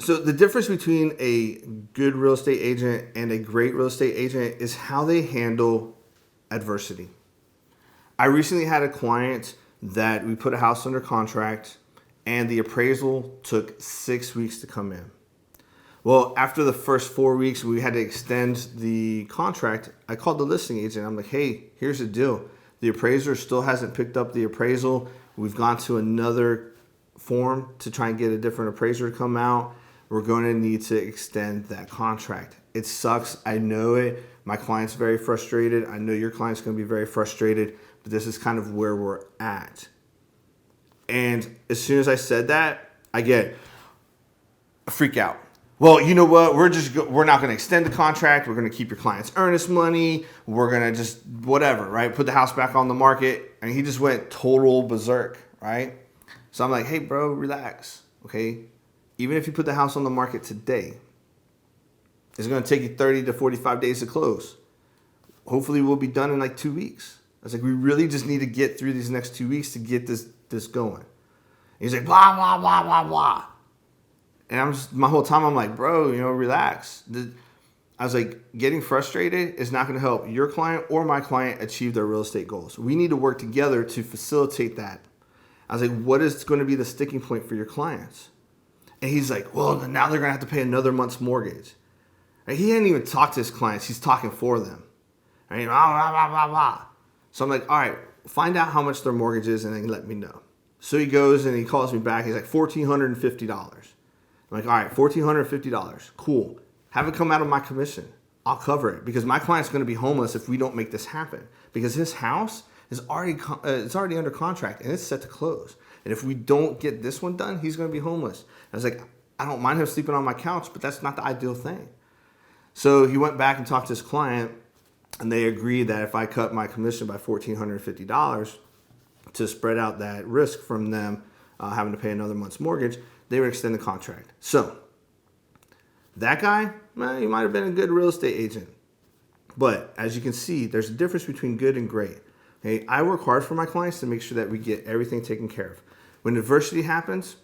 So the difference between a good real estate agent and a great real estate agent is how they handle adversity. I recently had a client that we put a house under contract and the appraisal took 6 weeks to come in. Well, after the first 4 weeks, we had to extend the contract. I called the listing agent. I'm like, hey, here's the deal. The appraiser still hasn't picked up the appraisal. We've gone to another form to try and get a different appraiser to come out. We're going to need to extend that contract. It sucks. I know it. My client's very frustrated. I know your client's going to be very frustrated, but this is kind of where we're at. And as soon as I said that, I get a freak out. Well, you know what? We're not going to extend the contract. We're going to keep your client's earnest money. We're going to just whatever, right? Put the house back on the market. And he just went total berserk, right? So I'm like, hey, bro, relax, okay? Even if you put the house on the market today, it's going to take you 30 to 45 days to close. Hopefully we'll be done in like 2 weeks. I was like, we really just need to get through these next 2 weeks to get this going. And he's like, blah, blah, blah, blah, blah. And my whole time I'm like, bro, relax. I was like, getting frustrated is not going to help your client or my client achieve their real estate goals. We need to work together to facilitate that. I was like, what is going to be the sticking point for your clients? And he's like, well, now they're going to have to pay another month's mortgage. And he hadn't even talked to his clients. He's talking for them. And blah, blah, blah, blah, blah. So I'm like, all right, find out how much their mortgage is and then let me know. So he goes and he calls me back. He's like, $1,450. I'm like, all right, $1,450. Cool. Have it come out of my commission. I'll cover it because my client's going to be homeless if we don't make this happen. Because his house is already under contract and it's set to close. And if we don't get this one done, he's going to be homeless. I was like, I don't mind him sleeping on my couch, but that's not the ideal thing. So he went back and talked to his client, and they agreed that if I cut my commission by $1,450 to spread out that risk from them having to pay another month's mortgage, they would extend the contract. So that guy, he might have been a good real estate agent. But as you can see, there's a difference between good and great. Okay? I work hard for my clients to make sure that we get everything taken care of. When adversity happens,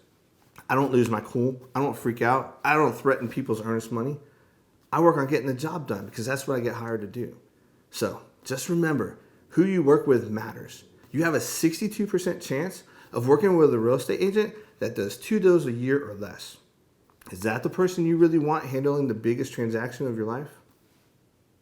I don't lose my cool. I don't freak out. I don't threaten people's earnest money. I work on getting the job done because that's what I get hired to do. So just remember, who you work with matters. You have a 62% chance of working with a real estate agent that does 2 deals a year or less. Is that the person you really want handling the biggest transaction of your life?